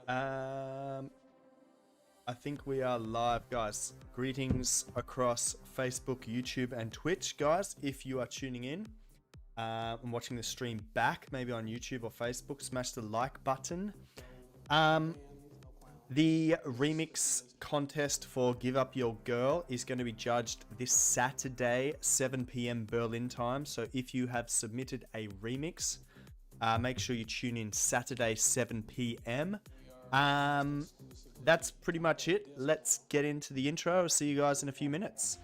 I think we are live, guys. Greetings across Facebook, YouTube, and Twitch, guys. If you are tuning in and watching the stream back, maybe on YouTube or Facebook, smash the like button. The remix contest for Give Up Your Girl is going to be judged this Saturday, 7 p.m. Berlin time. So if you have submitted a remix, make sure you tune in Saturday, 7 p.m. That's pretty much it. Let's get into the intro. I'll see you guys in a few minutes.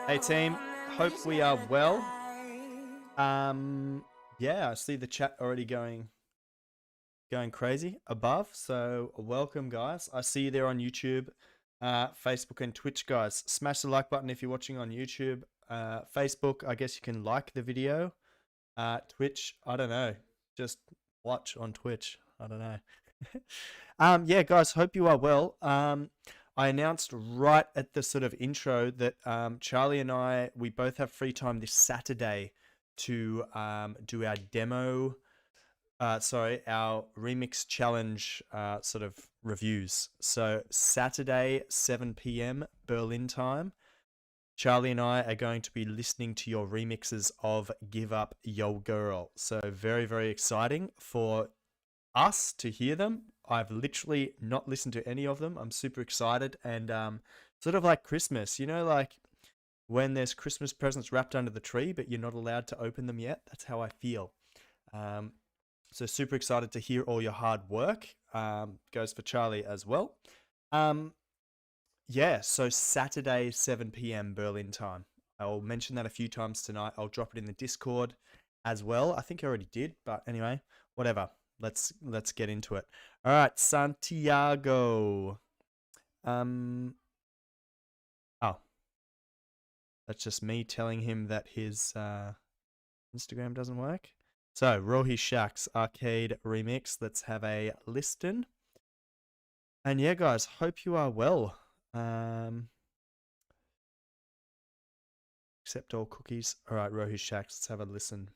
Hey team, hope we are well. Yeah, I see the chat already going crazy above. So welcome, guys. I see you there on YouTube, Facebook, and Twitch, guys. Smash the like button if you're watching on YouTube. Facebook, I guess you can like the video. Twitch, I don't know. Just watch on Twitch. I don't know. Yeah, guys, hope you are well. I announced right at the sort of intro that Charlie and we both have free time this Saturday to do our demo, our remix challenge sort of reviews. So Saturday, 7 p.m. Berlin time, Charlie and I are going to be listening to your remixes of Give Up Yo Girl. So very, very exciting for us to hear them. I've literally not listened to any of them. I'm super excited, and sort of like Christmas, you know, like when there's Christmas presents wrapped under the tree, but you're not allowed to open them yet. That's how I feel. So super excited to hear all your hard work. Goes for Charlie as well. Yeah, so Saturday, 7 p.m. Berlin time. I'll mention that a few times tonight. I'll drop it in the Discord as well. I think I already did, but anyway, whatever. Let's get into it. All right, Santiago. Oh, that's just me telling him that his Instagram doesn't work. So Rohi Shack's arcade remix. Let's have a listen. And yeah, guys, hope you are well. Accept all cookies. All right, Rohi Shacks. Let's have a listen.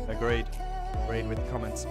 Agreed. Agreed with the comments.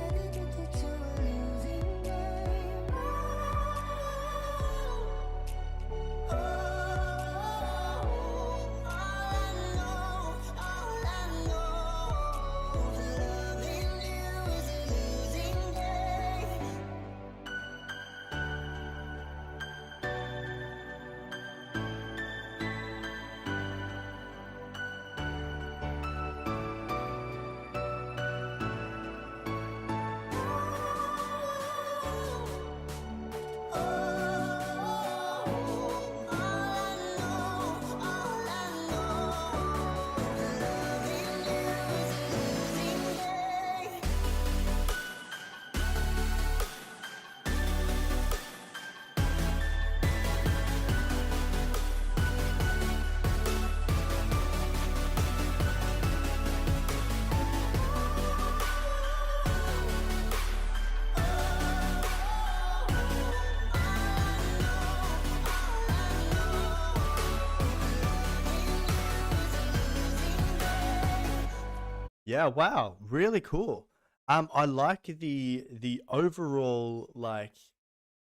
Yeah, wow, really cool. I like the overall, like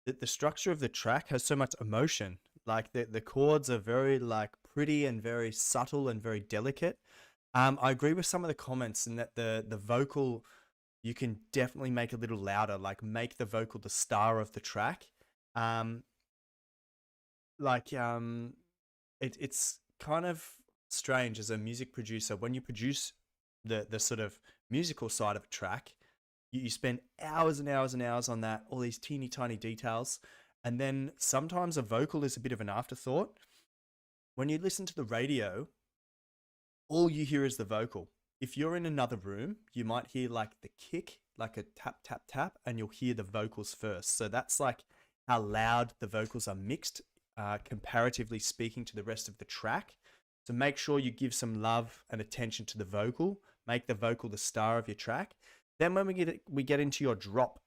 the structure of the track has so much emotion. Like the chords are very like pretty and very subtle and very delicate. I agree with some of the comments in that the vocal you can definitely make a little louder, like make the vocal the star of the track. Um, it's kind of strange as a music producer when you produce the sort of musical side of a track. You spend hours and hours and hours on that, all these teeny tiny details, and then sometimes a vocal is a bit of an afterthought. when you listen to the radio, all you hear is the vocal. If you're in another room, you might hear like the kick, like a tap, tap, tap, and you'll hear the vocals first. So that's like how loud the vocals are mixed, comparatively speaking to the rest of the track. So make sure you give some love and attention to the vocal. Make the vocal the star of your track. Then when we get into your drop,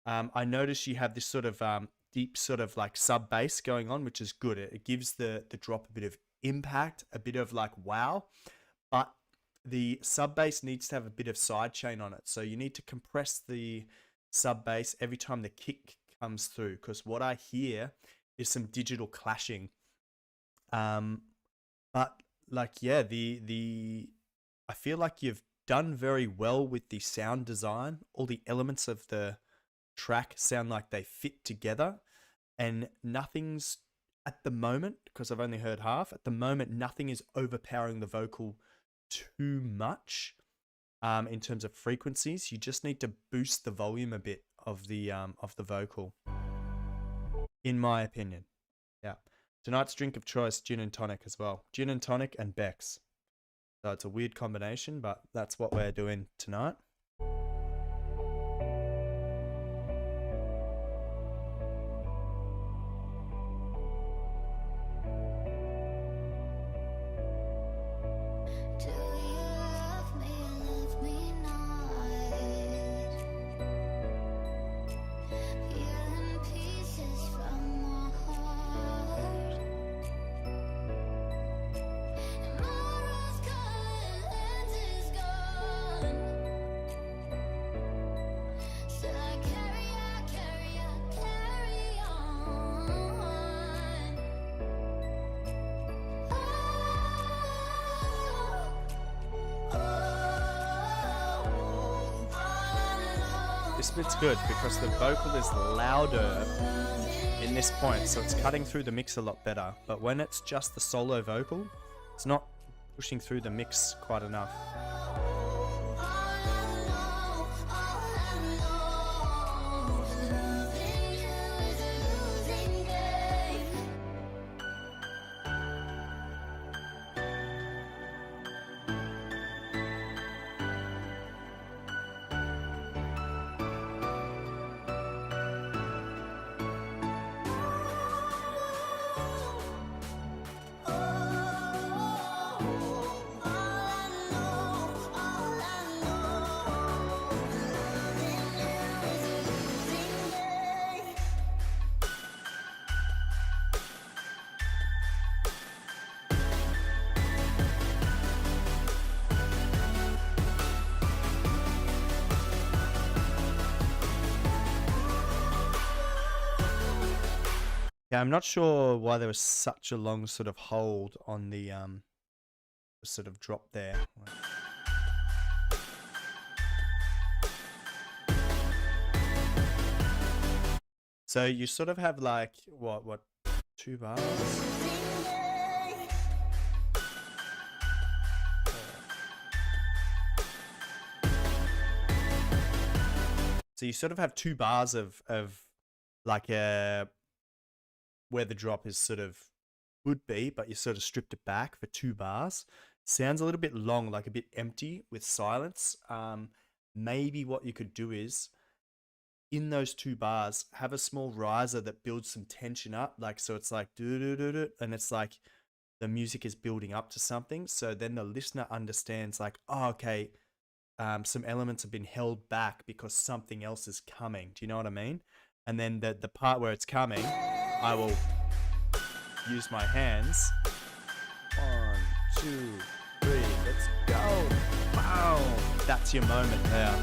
I notice you have this sort of deep sort of like sub bass going on, which is good. It gives the drop a bit of impact, a bit of like wow, but the sub bass needs to have a bit of side chain on it. So you need to compress the sub bass every time the kick comes through, because what I hear is some digital clashing. But like, yeah, I feel like you've done very well with the sound design. All the elements of the track sound like they fit together, and nothing's at the moment, because I've only heard half, at the moment nothing is overpowering the vocal too much in terms of frequencies. You just need to boost the volume a bit of the vocal, in my opinion. Yeah. Tonight's drink of choice, gin and tonic as well. Gin and tonic and Beck's. So it's a weird combination, but that's what we're doing tonight. This bit's good because the vocal is louder in this point, so it's cutting through the mix a lot better. But when it's just the solo vocal, it's not pushing through the mix quite enough. Yeah, I'm not sure why there was such a long sort of hold on the sort of drop there. So you sort of have like what 2 bars? So you sort of have 2 bars of like a where the drop is sort of would be, but you sort of stripped it back for 2 bars. Sounds a little bit long, like a bit empty with silence. Maybe what you could do is, in those 2 bars, have a small riser that builds some tension up, like so it's like do do do do, and it's like the music is building up to something. So then the listener understands like, oh, okay, some elements have been held back because something else is coming. Do you know what I mean? And then the part where it's coming, I will use my hands. 1, 2, 3, let's go. Wow, that's your moment there.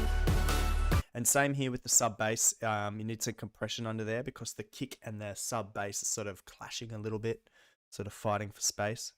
And same here with the sub bass. You need some compression under there because the kick and the sub bass are sort of clashing a little bit, sort of fighting for space.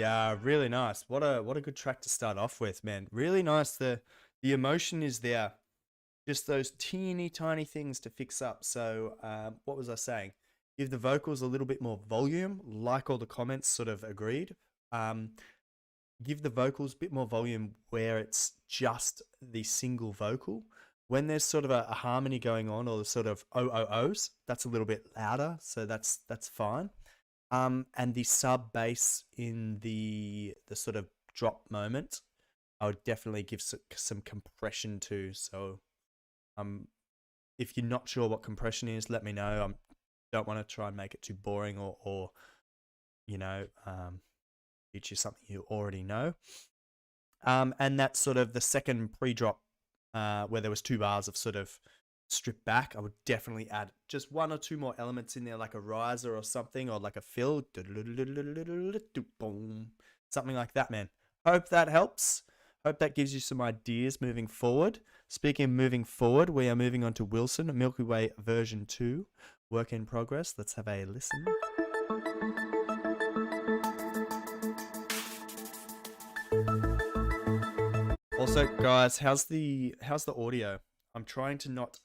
Yeah, really nice. What a good track to start off with, man. Really nice. The emotion is there. Just those teeny tiny things to fix up. So, what was I saying? Give the vocals a little bit more volume, like all the comments sort of agreed. Um, give the vocals a bit more volume where it's just the single vocal. When there's sort of a harmony going on, or the sort of ohs, that's a little bit louder, so that's fine. And the sub bass in the sort of drop moment, I would definitely give some compression to. So, if you're not sure what compression is, let me know. I don't want to try and make it too boring, or you know, teach you something you already know. And that's sort of the second pre-drop, where there was 2 bars of sort of stripped back. I would definitely add just 1 or 2 more elements in there, like a riser or something, or like a fill, something like that, man. Hope that helps. Hope that gives you some ideas moving forward. Speaking of moving forward, we are moving on to Wilson, Milky Way version 2, work in progress. Let's have a listen. Also, guys, how's the audio? I'm trying to not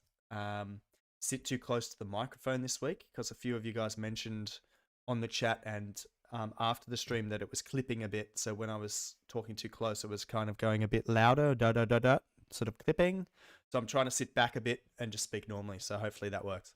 sit too close to the microphone this week, because a few of you guys mentioned on the chat and after the stream that it was clipping a bit. So when I was talking too close, it was kind of going a bit louder, sort of clipping. So I'm trying to sit back a bit and just speak normally. So hopefully that works.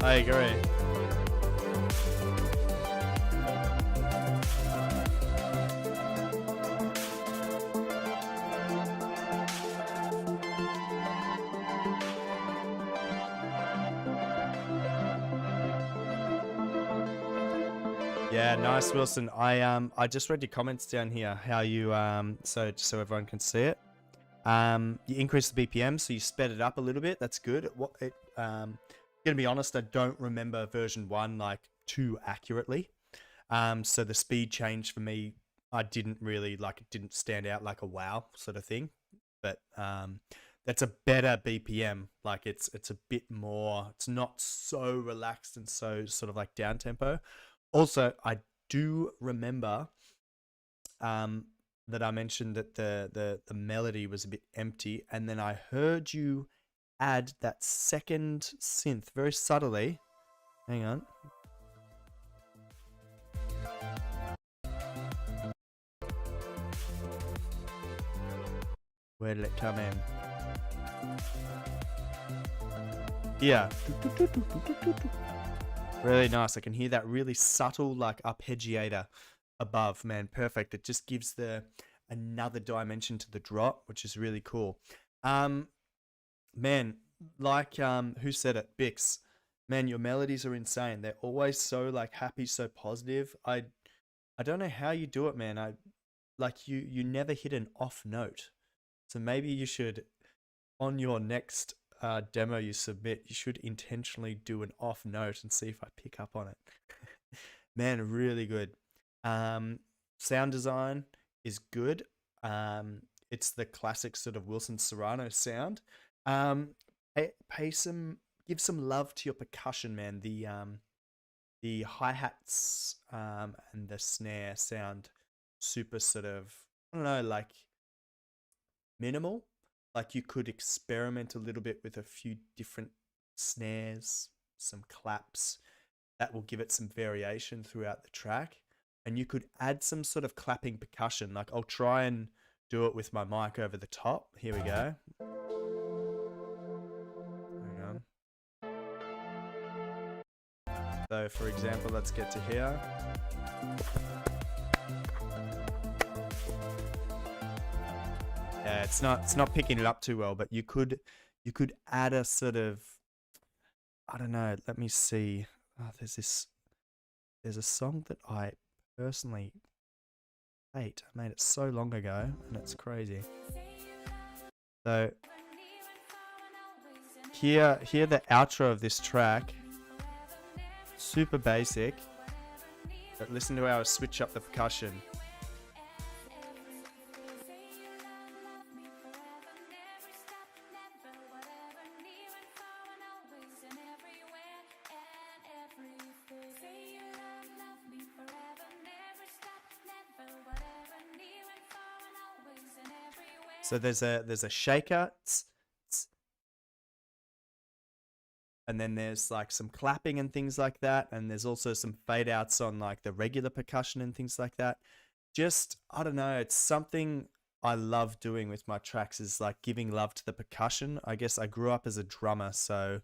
I agree. Yeah, nice, Wilson. I just read your comments down here. How you so just so everyone can see it. You increased the BPM, so you sped it up a little bit. That's good. Gonna be honest, I don't remember version 1 like too accurately. So the speed change for me, I didn't really like. It didn't stand out like a wow sort of thing. But that's a better BPM. Like it's a bit more. It's not so relaxed and so sort of like down tempo. Also, I do remember that I mentioned that the melody was a bit empty, and then I heard you add that second synth very subtly. Hang on. Where did it come in? Yeah. Really nice. I can hear that really subtle like arpeggiator above, man. Perfect. It just gives another dimension to the drop, which is really cool. Man, like who said it? Bix. Man, your melodies are insane. They're always so like happy, so positive. I don't know how you do it, man. like you never hit an off note. So maybe you should, on your next demo you submit, you should intentionally do an off note and see if I pick up on it. Man, really good. Sound design is good. It's the classic sort of Wilson Serrano sound. Give some love to your percussion, man. The hi-hats and the snare sound super sort of, I don't know, like minimal. Like you could experiment a little bit with a few different snares, some claps. That will give it some variation throughout the track. And you could add some sort of clapping percussion. Like I'll try and do it with my mic over the top. Here we go. Hang on. So for example, let's get to here. Yeah, it's not picking it up too well, but you could add a sort of, I don't know, let me see. Oh, there's a song that I personally hate. I made it so long ago and it's crazy. So here the outro of this track, super basic, but listen to how I switch up the percussion. So there's a shaker, and then there's like some clapping and things like that, and there's also some fade outs on like the regular percussion and things like that. Just, I don't know, it's something I love doing with my tracks, is like giving love to the percussion. I guess I grew up as a drummer, so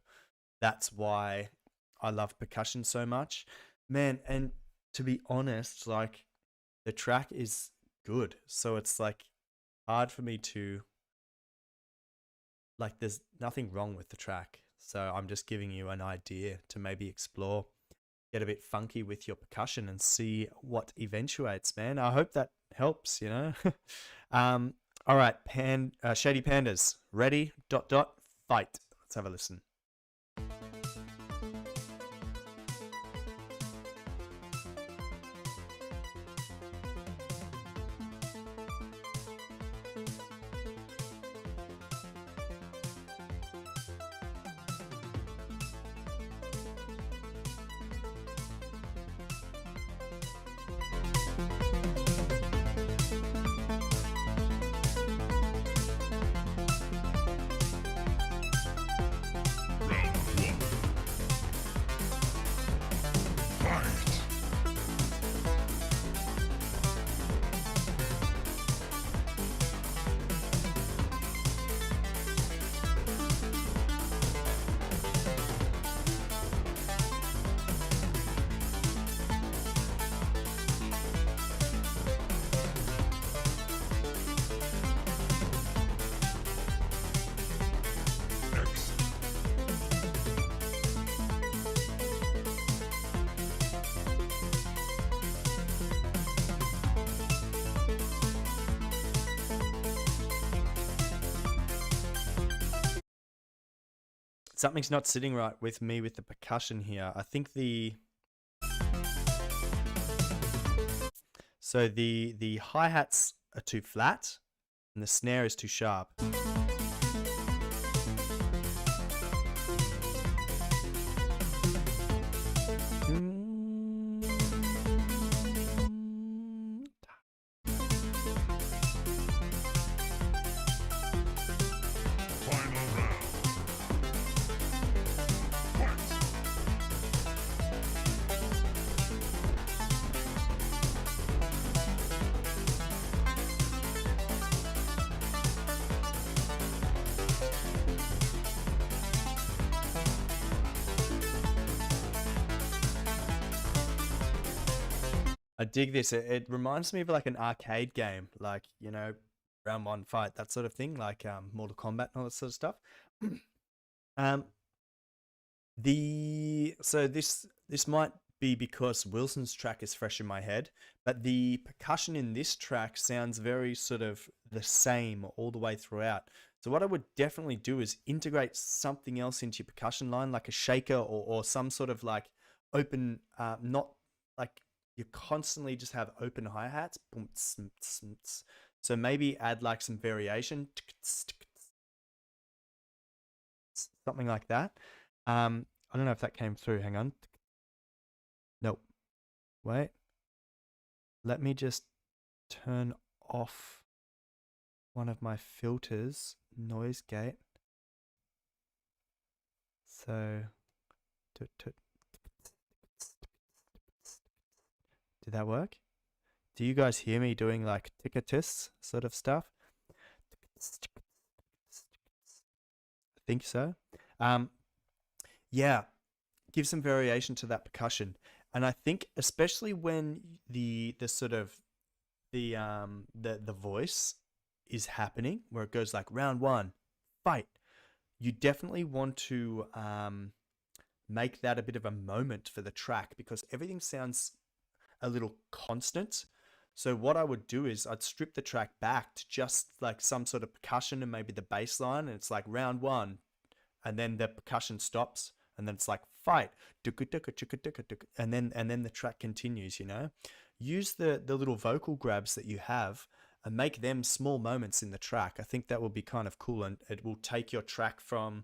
that's why I love percussion so much, man. And to be honest, like the track is good, so it's like hard for me to, like, there's nothing wrong with the track, so I'm just giving you an idea to maybe explore, get a bit funky with your percussion and see what eventuates, man. I hope that helps, you know. All right, Shady Pandas, ready, ... fight. Let's have a listen. Something's not sitting right with me with the percussion here. I think the hi-hats are too flat and the snare is too sharp. I dig this. It reminds me of like an arcade game, like, you know, round one fight, that sort of thing, like Mortal Kombat and all that sort of stuff. So this might be because Wilson's track is fresh in my head, but the percussion in this track sounds very sort of the same all the way throughout. So what I would definitely do is integrate something else into your percussion line, like a shaker or some sort of like open, not like you constantly just have open hi-hats. Boom, tss, tss, tss. So maybe add like some variation, something like that. I don't know if that came through. Hang on. Nope. Wait. Let me just turn off one of my filters, noise gate. So, did that work? Do you guys hear me doing like tickatus sort of stuff? I think so. Yeah, give some variation to that percussion. And I think especially when the sort of the voice is happening, where it goes like round one, fight, you definitely want to make that a bit of a moment for the track, because everything sounds a little constant. So what I would do is I'd strip the track back to just like some sort of percussion and maybe the bass line, and it's like round one, and then the percussion stops, and then it's like fight, and then the track continues, you know. Use the little vocal grabs that you have and make them small moments in the track. I think that will be kind of cool, and it will take your track from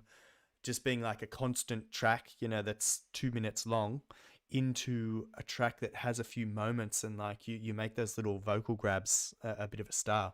just being like a constant track, you know, that's 2 minutes long, into a track that has a few moments, and like you make those little vocal grabs a bit of a star.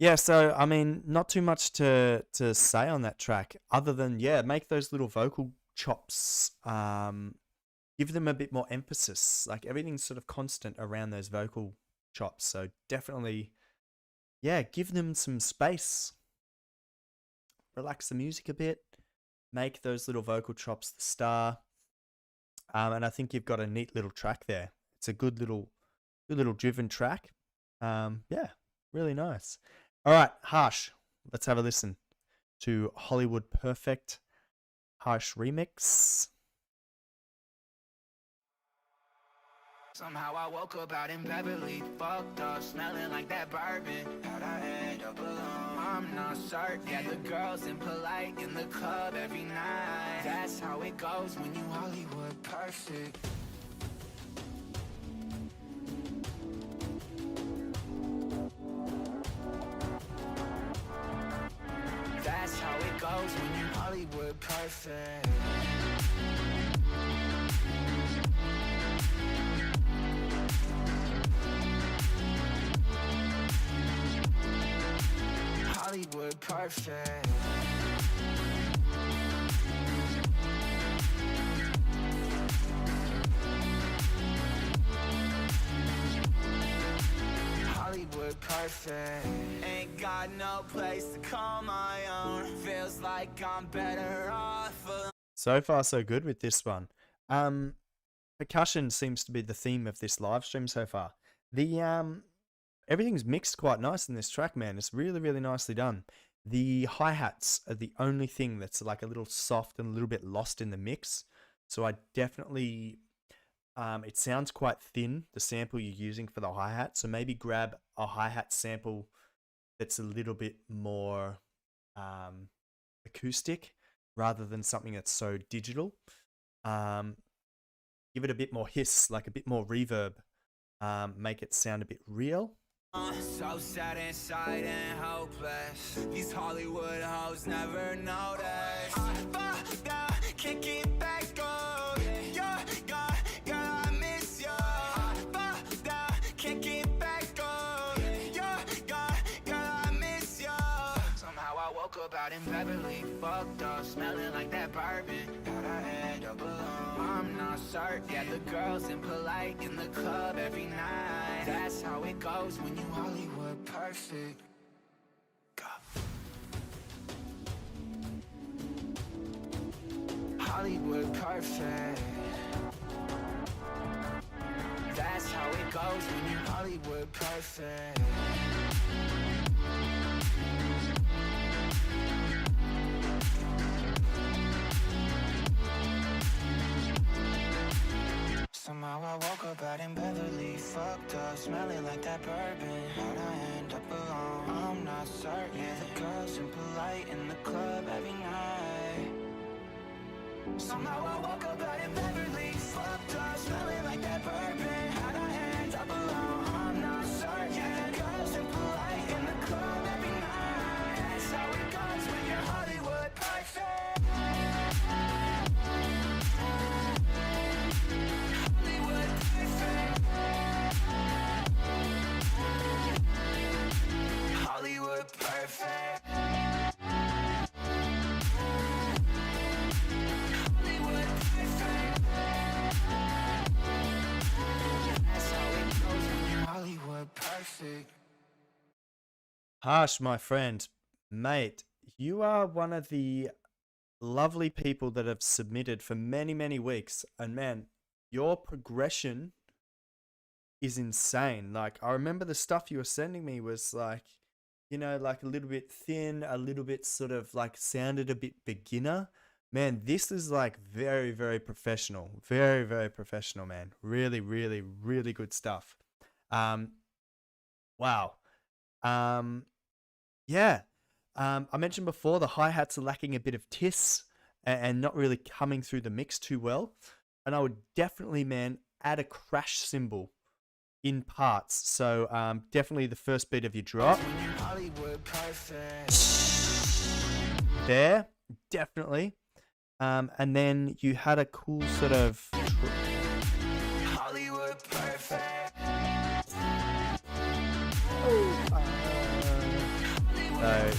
Yeah, so I mean, not too much to say on that track, other than yeah, make those little vocal chops, give them a bit more emphasis. Like everything's sort of constant around those vocal chops, so definitely, yeah, give them some space. Relax the music a bit, make those little vocal chops the star, and I think you've got a neat little track there. It's a good little driven track. Yeah, really nice. All right, Harsh, let's have a listen to Hollywood Perfect Harsh remix. Somehow I woke up out in Beverly, fucked up, smelling like that bourbon. How'd I end up alone? I'm not certain. Yeah, the girls impolite in the club every night. That's how it goes when you Hollywood perfect. That's how it goes when you Hollywood perfect. Hollywood perfect. Hollywood perfect. Ain't got no place to call my own. Feels like I'm better off alone. So far, so good with this one. Percussion seems to be the theme of this live stream so far. The everything's mixed quite nice in this track, man. It's really, really nicely done. The hi-hats are the only thing that's like a little soft and a little bit lost in the mix. So I definitely, it sounds quite thin, the sample you're using for the hi-hat. So maybe grab a hi-hat sample that's a little bit more acoustic rather than something that's so digital. Give it a bit more hiss, like a bit more reverb. Make it sound a bit real. So sad inside and hopeless. These Hollywood hoes never notice. Can't get back up. You're gone, girl, I miss you. Can't get back up. You're gone, girl, I miss you. Somehow about in Beverly, fucked up, smelling like that bourbon. How'd I end up alone? I'm not certain. Yeah, the girls impolite in the club every night. That's how it goes when you Hollywood perfect. Go. Hollywood perfect. That's how it goes when you Hollywood perfect. Somehow I woke up out in Beverly, fucked up, smelling like that bourbon. How'd I end up alone? I'm not certain. Yeah, the girls impolite in the club every night. Somehow I woke up out in Beverly, fucked up, smelling like that bourbon. How'd I end up alone? I'm not certain. Yeah, the girls impolite in the club every night. That's how it goes when you're Hollywood perfect. Hollywood perfect. Hollywood perfect. Perfect. Harsh, my friend, mate, you are one of the lovely people that have submitted for many, many weeks. And man, your progression is insane. Like, I remember the stuff you were sending me was like, you know, like a little bit thin, a little bit sort of like sounded a bit beginner. Man, this is like very, very professional. Very, very professional, man. Really, really, really good stuff. Wow. Yeah. I mentioned before the hi-hats are lacking a bit of tiss and not really coming through the mix too well. And I would definitely, man, add a crash cymbal in parts. So definitely the first beat of your drop. There, definitely. And then you had a cool sort of... Hollywood perfect. So,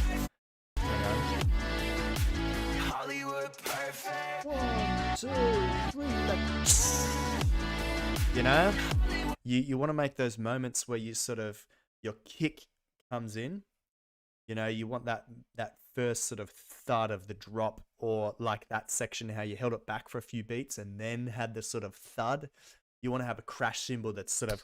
Hollywood perfect. 1, 2, 3, you know, you want to make those moments where you sort of your kick comes in. You know, you want that first sort of thud of the drop, or like that section how you held it back for a few beats and then had the sort of thud. You want to have a crash cymbal that's sort of